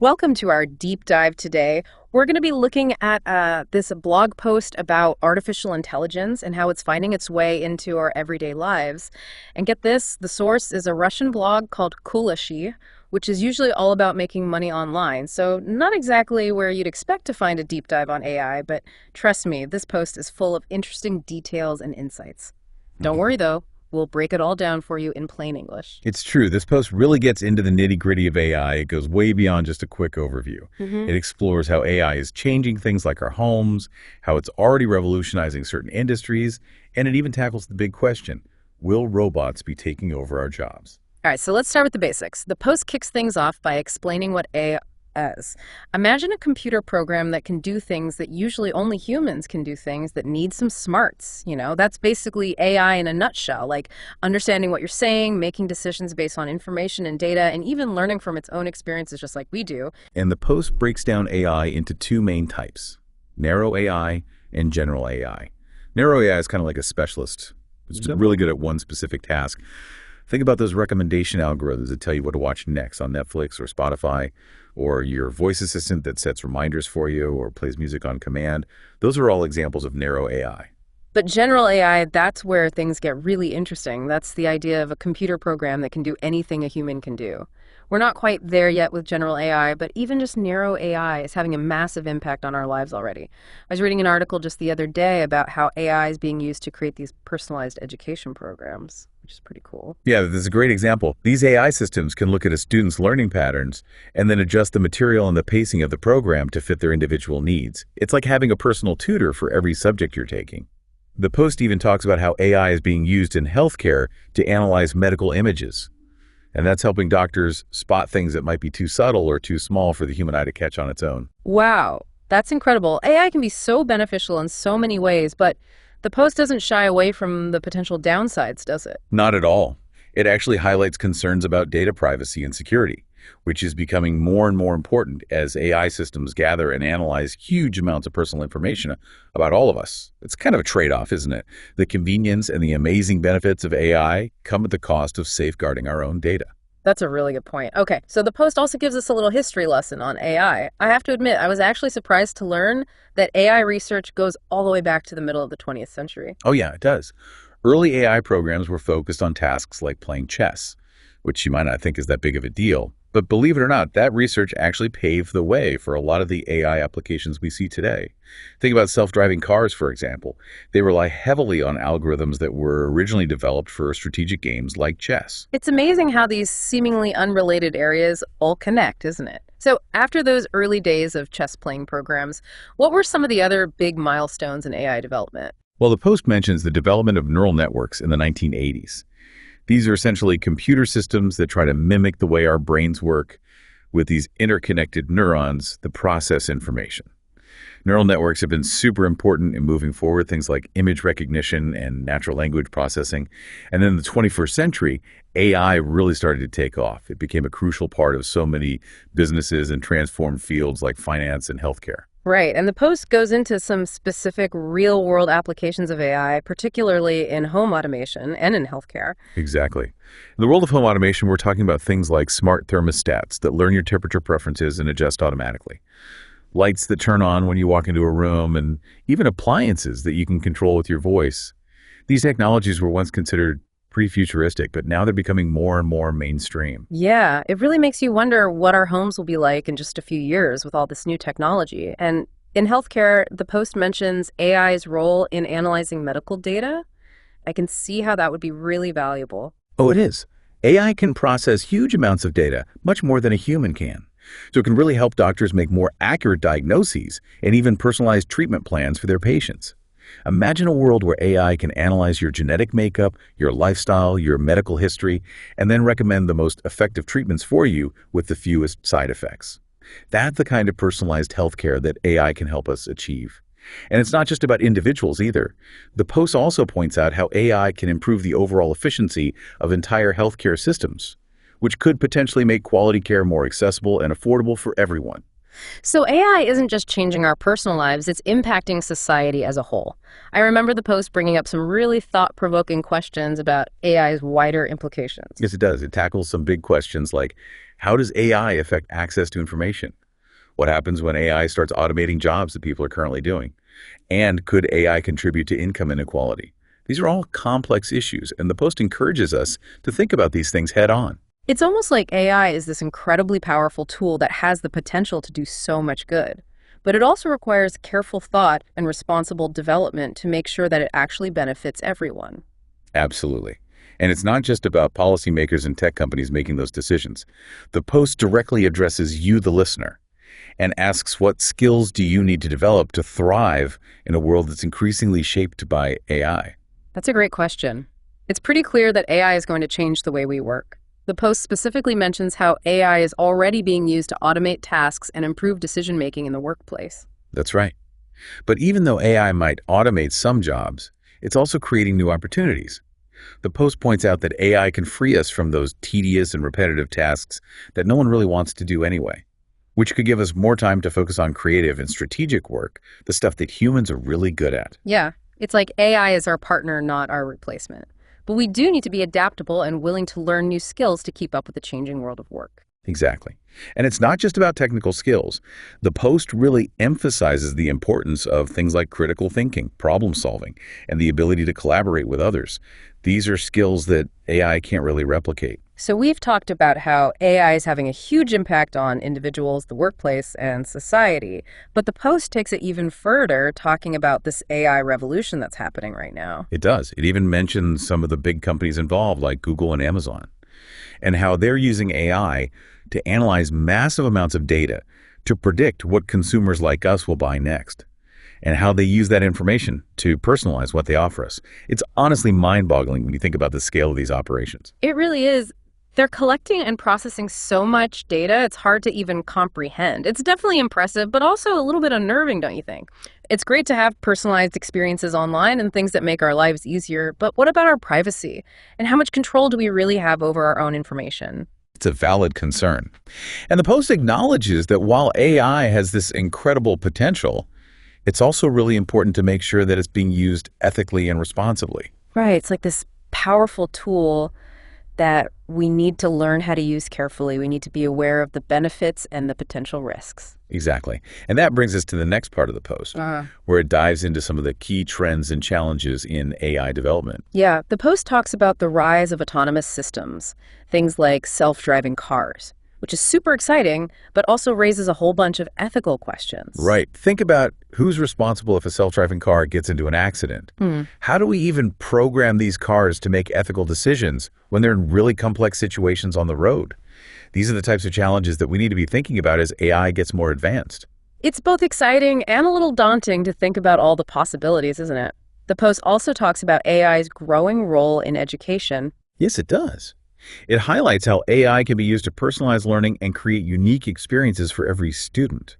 Welcome to our deep dive today. We're going to be looking at this blog post about artificial intelligence and how it's finding its way into our everyday lives. And get this, the source is a Russian blog called Kulashi, which is usually all about making money online. So not exactly where you'd expect to find a deep dive on AI, but trust me, this post is full of interesting details and insights. Don't worry though. We'll break it all down for you in plain English. It's true. This post really gets into the nitty-gritty of AI. It goes way beyond just a quick overview. It explores how AI is changing things like our homes, how it's already revolutionizing certain industries, and it even tackles the big question, will robots be taking over our jobs? All right, so let's start with the basics. The post kicks things off by explaining what AI is. Imagine a computer program that can do things that usually only humans can do, things that need some smarts. That's basically AI in a nutshell, like understanding what you're saying, making decisions based on information and data, and even learning from its own experiences just like we do. And the post breaks down AI into two main types, narrow AI and general AI. Narrow AI is kind of like a specialist. It's really good at one specific task. Think about those recommendation algorithms that tell you what to watch next on Netflix or Spotify, or your voice assistant that sets reminders for you or plays music on command. Those are all examples of narrow AI. But general AI, that's where things get really interesting. That's the idea of a computer program that can do anything a human can do. We're not quite there yet with general AI, but even just narrow AI is having a massive impact on our lives already. I was reading an article just the other day about how AI is being used to create these personalized education programs, which is pretty cool. Yeah, this is a great example. These AI systems can look at a student's learning patterns and then adjust the material and the pacing of the program to fit their individual needs. It's like having a personal tutor for every subject you're taking. The post even talks about how AI is being used in healthcare to analyze medical images. And that's helping doctors spot things that might be too subtle or too small for the human eye to catch on its own. Wow, that's incredible. AI can be so beneficial in so many ways, but the post doesn't shy away from the potential downsides, does it? Not at all. It actually highlights concerns about data privacy and security, which is becoming more and more important as AI systems gather and analyze huge amounts of personal information about all of us. It's kind of a trade-off, isn't it? The convenience and the amazing benefits of AI come at the cost of safeguarding our own data. That's a really good point. Okay, so the post also gives us a little history lesson on AI. I have to admit, I was actually surprised to learn that AI research goes all the way back to the middle of the 20th century. Oh yeah, it does. Early AI programs were focused on tasks like playing chess, which you might not think is that big of a deal. But believe it or not, that research actually paved the way for a lot of the AI applications we see today. Think about self-driving cars, for example. They rely heavily on algorithms that were originally developed for strategic games like chess. It's amazing how these seemingly unrelated areas all connect, isn't it? So after those early days of chess playing programs, what were some of the other big milestones in AI development? Well, the post mentions the development of neural networks in the 1980s. These are essentially computer systems that try to mimic the way our brains work with these interconnected neurons that process information. Neural networks have been super important in moving forward things like image recognition and natural language processing. And then in the 21st century, AI really started to take off. It became a crucial part of so many businesses and transformed fields like finance and healthcare. Right, and the post goes into some specific real-world applications of AI, particularly in home automation and in healthcare. Exactly. In the world of home automation, we're talking about things like smart thermostats that learn your temperature preferences and adjust automatically, lights that turn on when you walk into a room, and even appliances that you can control with your voice. These technologies were once considered pretty futuristic, but now they're becoming more and more mainstream. Yeah, it really makes you wonder what our homes will be like in just a few years with all this new technology. And in healthcare, the post mentions AI's role in analyzing medical data. I can see how that would be really valuable. Oh, it is. AI can process huge amounts of data, much more than a human can. So it can really help doctors make more accurate diagnoses and even personalized treatment plans for their patients. Imagine a world where AI can analyze your genetic makeup, your lifestyle, your medical history, and then recommend the most effective treatments for you with the fewest side effects. That's the kind of personalized healthcare that AI can help us achieve. And it's not just about individuals either. The post also points out how AI can improve the overall efficiency of entire healthcare systems, which could potentially make quality care more accessible and affordable for everyone. So AI isn't just changing our personal lives, it's impacting society as a whole. I remember the post bringing up some really thought-provoking questions about AI's wider implications. Yes, it does. It tackles some big questions like, how does AI affect access to information? What happens when AI starts automating jobs that people are currently doing? And could AI contribute to income inequality? These are all complex issues, and the post encourages us to think about these things head on. It's almost like AI is this incredibly powerful tool that has the potential to do so much good. But it also requires careful thought and responsible development to make sure that it actually benefits everyone. Absolutely. And it's not just about policymakers and tech companies making those decisions. The post directly addresses you, the listener, and asks what skills do you need to develop to thrive in a world that's increasingly shaped by AI? That's a great question. It's pretty clear that AI is going to change the way we work. The post specifically mentions how AI is already being used to automate tasks and improve decision-making in the workplace. That's right. But even though AI might automate some jobs, it's also creating new opportunities. The post points out that AI can free us from those tedious and repetitive tasks that no one really wants to do anyway, which could give us more time to focus on creative and strategic work, the stuff that humans are really good at. Yeah, it's like AI is our partner, not our replacement. But we do need to be adaptable and willing to learn new skills to keep up with the changing world of work. Exactly. And it's not just about technical skills. The post really emphasizes the importance of things like critical thinking, problem solving, and the ability to collaborate with others. These are skills that AI can't really replicate. So we've talked about how AI is having a huge impact on individuals, the workplace, and society. But the post takes it even further, talking about this AI revolution that's happening right now. It does. It even mentions some of the big companies involved, like Google and Amazon, and how they're using AI to analyze massive amounts of data to predict what consumers like us will buy next, and how they use that information to personalize what they offer us. It's honestly mind-boggling when you think about the scale of these operations. It really is. They're collecting and processing so much data, it's hard to even comprehend. It's definitely impressive, but also a little bit unnerving, don't you think? It's great to have personalized experiences online and things that make our lives easier, but what about our privacy? And how much control do we really have over our own information? It's a valid concern. And the post acknowledges that while AI has this incredible potential, it's also really important to make sure that it's being used ethically and responsibly. Right, it's like this powerful tool that we need to learn how to use carefully. We need to be aware of the benefits and the potential risks. Exactly. And that brings us to the next part of the post, where it dives into some of the key trends and challenges in AI development. Yeah, the post talks about the rise of autonomous systems, things like self-driving cars, which is super exciting, but also raises a whole bunch of ethical questions. Right. Think about who's responsible if a self-driving car gets into an accident. How do we even program these cars to make ethical decisions when they're in really complex situations on the road? These are the types of challenges that we need to be thinking about as AI gets more advanced. It's both exciting and a little daunting to think about all the possibilities, isn't it? The post also talks about AI's growing role in education. Yes, it does. It highlights how AI can be used to personalize learning and create unique experiences for every student.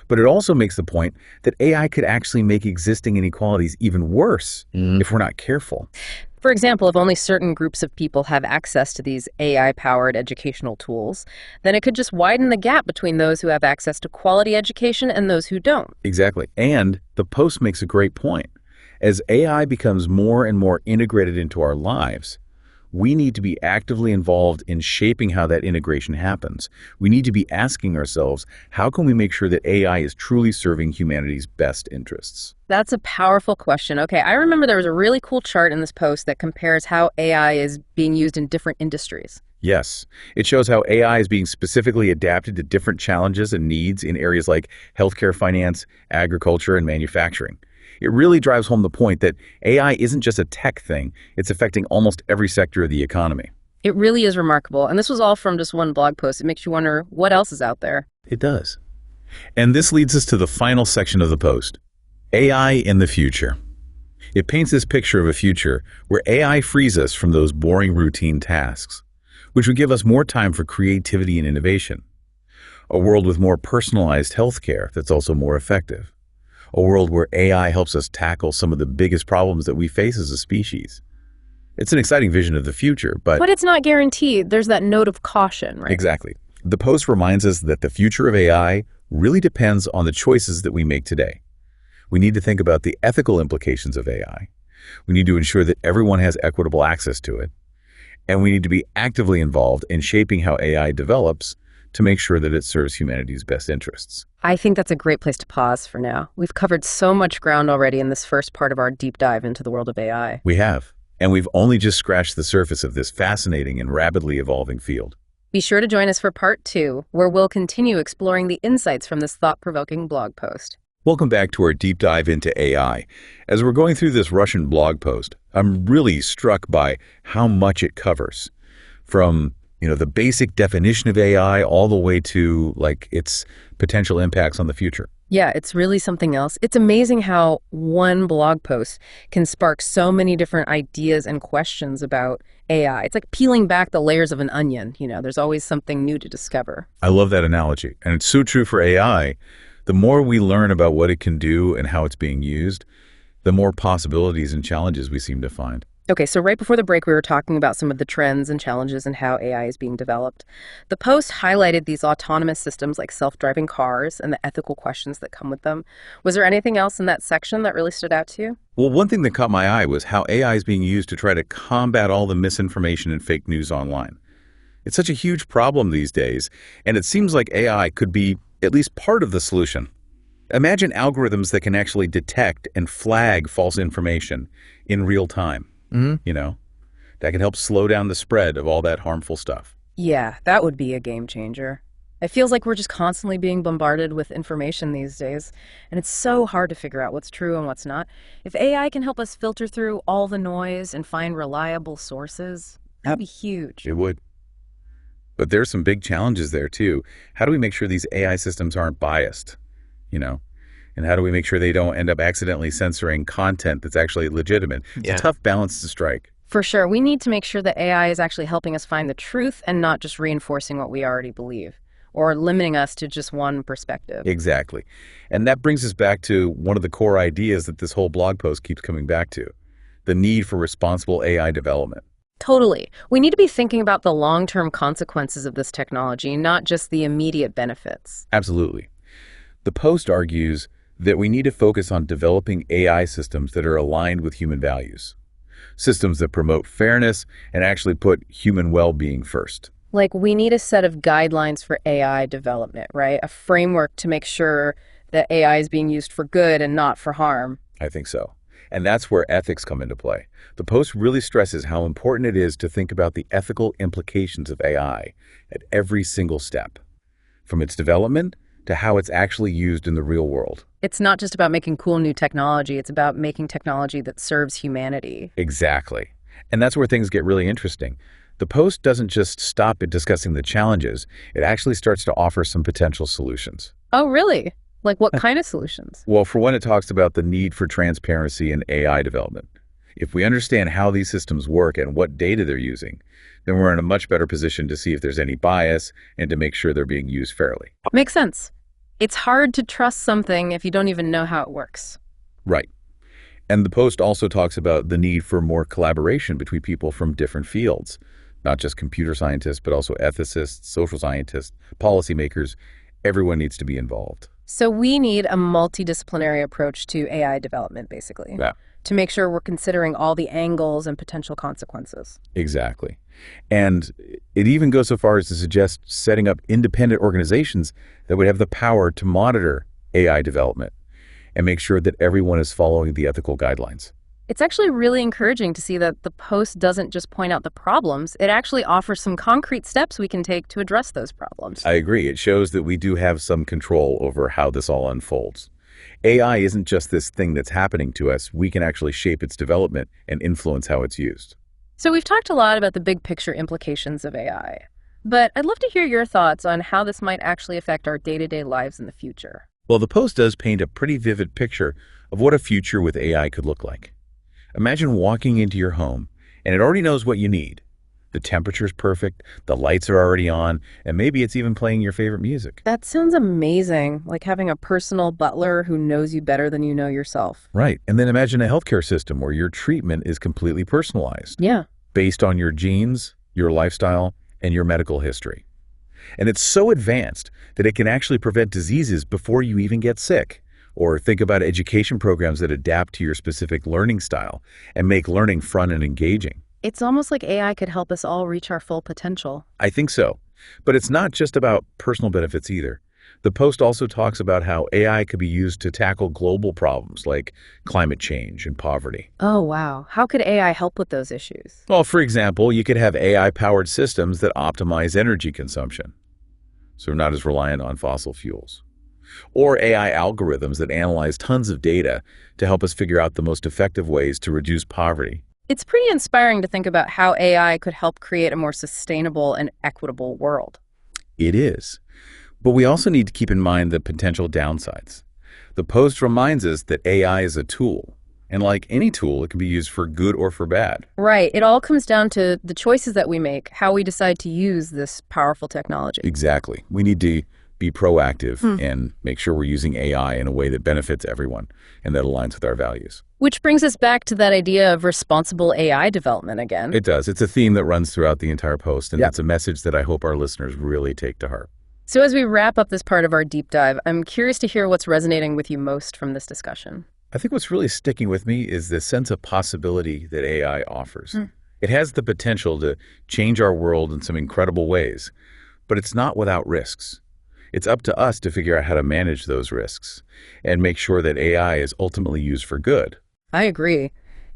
But it also makes the point that AI could actually make existing inequalities even worse if we're not careful. For example, if only certain groups of people have access to these AI-powered educational tools, then it could just widen the gap between those who have access to quality education and those who don't. Exactly. And the post makes a great point. As AI becomes more and more integrated into our lives, we need to be actively involved in shaping how that integration happens. We need to be asking ourselves, how can we make sure that AI is truly serving humanity's best interests? That's a powerful question. Okay, I remember there was a really cool chart in this post that compares how AI is being used in different industries. Yes, it shows how AI is being specifically adapted to different challenges and needs in areas like healthcare, finance, agriculture, and manufacturing. It really drives home the point that AI isn't just a tech thing, it's affecting almost every sector of the economy. It really is remarkable, and this was all from just one blog post. It makes you wonder what else is out there. It does. And this leads us to the final section of the post, AI in the future. It paints this picture of a future where AI frees us from those boring routine tasks, which would give us more time for creativity and innovation. A world with more personalized healthcare that's also more effective. A world where AI helps us tackle some of the biggest problems that we face as a species. It's an exciting vision of the future, but it's not guaranteed. There's that note of caution, right? Exactly. The post reminds us that the future of AI really depends on the choices that we make today. We need to think about the ethical implications of AI. We need to ensure that everyone has equitable access to it. And we need to be actively involved in shaping how AI develops to make sure that it serves humanity's best interests. I think that's a great place to pause for now. We've covered so much ground already in this first part of our deep dive into the world of AI. We have. And we've only just scratched the surface of this fascinating and rapidly evolving field. Be sure to join us for part 2, where we'll continue exploring the insights from this thought-provoking blog post. Welcome back to our deep dive into AI. As we're going through this Russian blog post, I'm really struck by how much it covers. From, the basic definition of AI all the way to, its potential impacts on the future. Yeah, it's really something else. It's amazing how one blog post can spark so many different ideas and questions about AI. It's like peeling back the layers of an onion. There's always something new to discover. I love that analogy. And it's so true for AI. The more we learn about what it can do and how it's being used, the more possibilities and challenges we seem to find. Okay, so right before the break, we were talking about some of the trends and challenges and how AI is being developed. The post highlighted these autonomous systems like self-driving cars and the ethical questions that come with them. Was there anything else in that section that really stood out to you? Well, one thing that caught my eye was how AI is being used to try to combat all the misinformation and fake news online. It's such a huge problem these days, and it seems like AI could be at least part of the solution. Imagine algorithms that can actually detect and flag false information in real time. That can help slow down the spread of all that harmful stuff. Yeah, that would be a game changer. It feels like we're just constantly being bombarded with information these days, and it's so hard to figure out what's true and what's not. If AI can help us filter through all the noise and find reliable sources, that'd be huge. It would. But there's some big challenges there too. How do we make sure these AI systems aren't biased? And how do we make sure they don't end up accidentally censoring content that's actually legitimate? It's a tough balance to strike. For sure. We need to make sure that AI is actually helping us find the truth and not just reinforcing what we already believe or limiting us to just one perspective. Exactly. And that brings us back to one of the core ideas that this whole blog post keeps coming back to, the need for responsible AI development. Totally. We need to be thinking about the long-term consequences of this technology, not just the immediate benefits. Absolutely. The post argues that we need to focus on developing AI systems that are aligned with human values, systems that promote fairness and actually put human well-being first. Like, we need a set of guidelines for AI development, right? A framework to make sure that AI is being used for good and not for harm. I think so. And that's where ethics come into play. The post really stresses how important it is to think about the ethical implications of AI at every single step, from its development to how it's actually used in the real world. It's not just about making cool new technology, it's about making technology that serves humanity. Exactly. And that's where things get really interesting. The post doesn't just stop at discussing the challenges, it actually starts to offer some potential solutions. Oh, really? Like what kind of solutions? Well, for one, it talks about the need for transparency in AI development. If we understand how these systems work and what data they're using, then we're in a much better position to see if there's any bias and to make sure they're being used fairly. Makes sense. It's hard to trust something if you don't even know how it works. Right. And the post also talks about the need for more collaboration between people from different fields, not just computer scientists, but also ethicists, social scientists, policymakers. Everyone needs to be involved. So we need a multidisciplinary approach to AI development, basically, to make sure we're considering all the angles and potential consequences. Exactly. And it even goes so far as to suggest setting up independent organizations that would have the power to monitor AI development and make sure that everyone is following the ethical guidelines. It's actually really encouraging to see that the post doesn't just point out the problems, it actually offers some concrete steps we can take to address those problems. I agree. It shows that we do have some control over how this all unfolds. AI isn't just this thing that's happening to us. We can actually shape its development and influence how it's used. So we've talked a lot about the big picture implications of AI, but I'd love to hear your thoughts on how this might actually affect our day-to-day lives in the future. Well, the post does paint a pretty vivid picture of what a future with AI could look like. Imagine walking into your home and it already knows what you need. The temperature's perfect, the lights are already on, and maybe it's even playing your favorite music. That sounds amazing, like having a personal butler who knows you better than you know yourself. Right. And then imagine a healthcare system where your treatment is completely personalized. Yeah. Based on your genes, your lifestyle, and your medical history. And it's so advanced that it can actually prevent diseases before you even get sick. Or think about education programs that adapt to your specific learning style and make learning fun and engaging. It's almost like AI could help us all reach our full potential. I think so. But it's not just about personal benefits either. The post also talks about how AI could be used to tackle global problems like climate change and poverty. Oh, wow. How could AI help with those issues? Well, for example, you could have AI-powered systems that optimize energy consumption, so we're not as reliant on fossil fuels. Or AI algorithms that analyze tons of data to help us figure out the most effective ways to reduce poverty. It's pretty inspiring to think about how AI could help create a more sustainable and equitable world. It is. But we also need to keep in mind the potential downsides. The post reminds us that AI is a tool, and like any tool, it can be used for good or for bad. Right. It all comes down to the choices that we make, how we decide to use this powerful technology. Exactly. We need to be proactive and make sure we're using AI in a way that benefits everyone and that aligns with our values. Which brings us back to that idea of responsible AI development again. It does. It's a theme that runs throughout the entire post, and it's a message that I hope our listeners really take to heart. So as we wrap up this part of our deep dive, I'm curious to hear what's resonating with you most from this discussion. I think what's really sticking with me is the sense of possibility that AI offers. It has the potential to change our world in some incredible ways, but it's not without risks. It's up to us to figure out how to manage those risks and make sure that AI is ultimately used for good. I agree.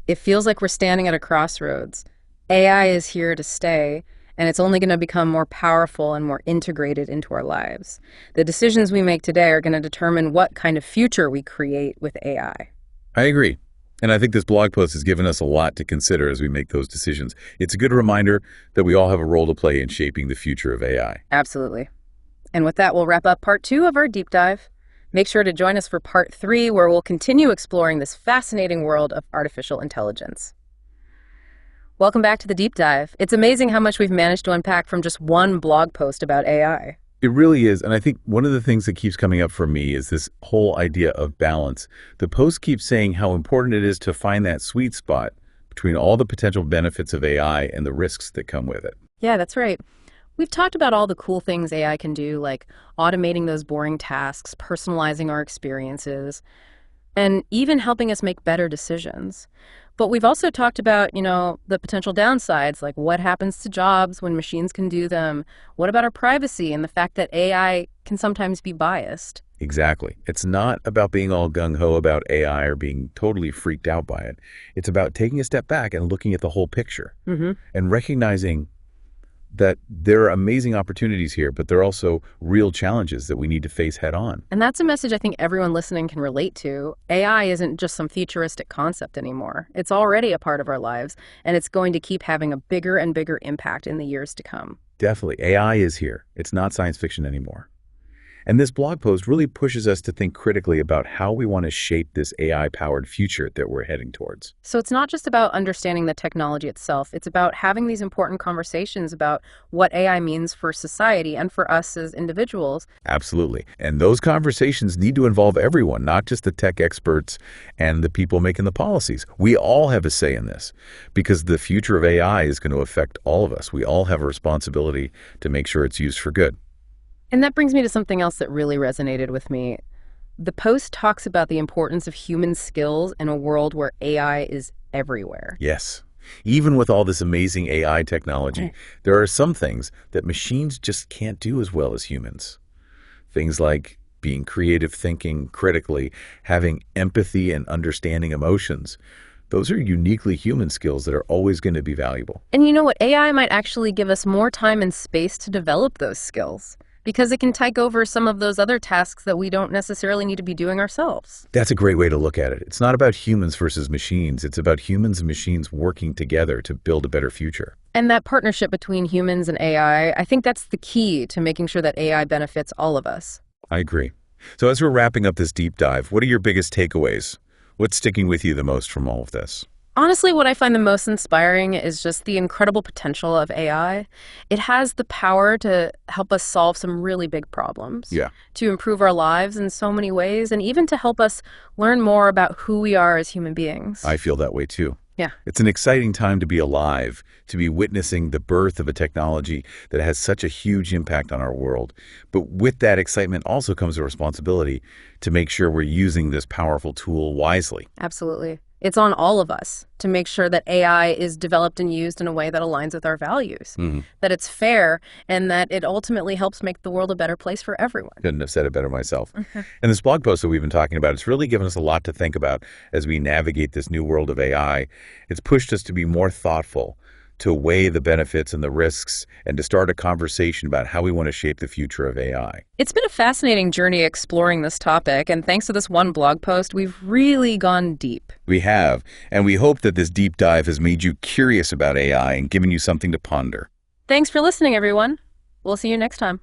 It feels like we're standing at a crossroads. AI is here to stay, and it's only going to become more powerful and more integrated into our lives. The decisions we make today are going to determine what kind of future we create with AI. I agree. And I think this blog post has given us a lot to consider as we make those decisions. It's a good reminder that we all have a role to play in shaping the future of AI. Absolutely. And with that, we'll wrap up part 2 of our deep dive. Make sure to join us for part 3, where we'll continue exploring this fascinating world of artificial intelligence. Welcome back to the deep dive. It's amazing how much we've managed to unpack from just one blog post about AI. It really is. And I think one of the things that keeps coming up for me is this whole idea of balance. The post keeps saying how important it is to find that sweet spot between all the potential benefits of AI and the risks that come with it. Yeah, that's right. We've talked about all the cool things AI can do, like automating those boring tasks, personalizing our experiences, and even helping us make better decisions. But we've also talked about, the potential downsides, like what happens to jobs when machines can do them? What about our privacy and the fact that AI can sometimes be biased? Exactly. It's not about being all gung-ho about AI or being totally freaked out by it. It's about taking a step back and looking at the whole picture and recognizing that there are amazing opportunities here, but there are also real challenges that we need to face head on. And that's a message I think everyone listening can relate to. AI isn't just some futuristic concept anymore. It's already a part of our lives, and it's going to keep having a bigger and bigger impact in the years to come. Definitely. AI is here. It's not science fiction anymore. And this blog post really pushes us to think critically about how we want to shape this AI-powered future that we're heading towards. So it's not just about understanding the technology itself. It's about having these important conversations about what AI means for society and for us as individuals. Absolutely. And those conversations need to involve everyone, not just the tech experts and the people making the policies. We all have a say in this because the future of AI is going to affect all of us. We all have a responsibility to make sure it's used for good. And that brings me to something else that really resonated with me. The post talks about the importance of human skills in a world where AI is everywhere. Yes. Even with all this amazing AI technology, there are some things that machines just can't do as well as humans. Things like being creative, thinking critically, having empathy and understanding emotions. Those are uniquely human skills that are always going to be valuable. And you know what? AI might actually give us more time and space to develop those skills, because it can take over some of those other tasks that we don't necessarily need to be doing ourselves. That's a great way to look at it. It's not about humans versus machines. It's about humans and machines working together to build a better future. And that partnership between humans and AI, I think that's the key to making sure that AI benefits all of us. I agree. So as we're wrapping up this deep dive, what are your biggest takeaways? What's sticking with you the most from all of this? Honestly, what I find the most inspiring is just the incredible potential of AI. It has the power to help us solve some really big problems, to improve our lives in so many ways, and even to help us learn more about who we are as human beings. I feel that way too. Yeah. It's an exciting time to be alive, to be witnessing the birth of a technology that has such a huge impact on our world. But with that excitement also comes a responsibility to make sure we're using this powerful tool wisely. Absolutely. It's on all of us to make sure that AI is developed and used in a way that aligns with our values, that it's fair, and that it ultimately helps make the world a better place for everyone. Couldn't have said it better myself. And this blog post that we've been talking about, it's really given us a lot to think about as we navigate this new world of AI. It's pushed us to be more thoughtful, to weigh the benefits and the risks, and to start a conversation about how we want to shape the future of AI. It's been a fascinating journey exploring this topic, and thanks to this one blog post, we've really gone deep. We have, and we hope that this deep dive has made you curious about AI and given you something to ponder. Thanks for listening, everyone. We'll see you next time.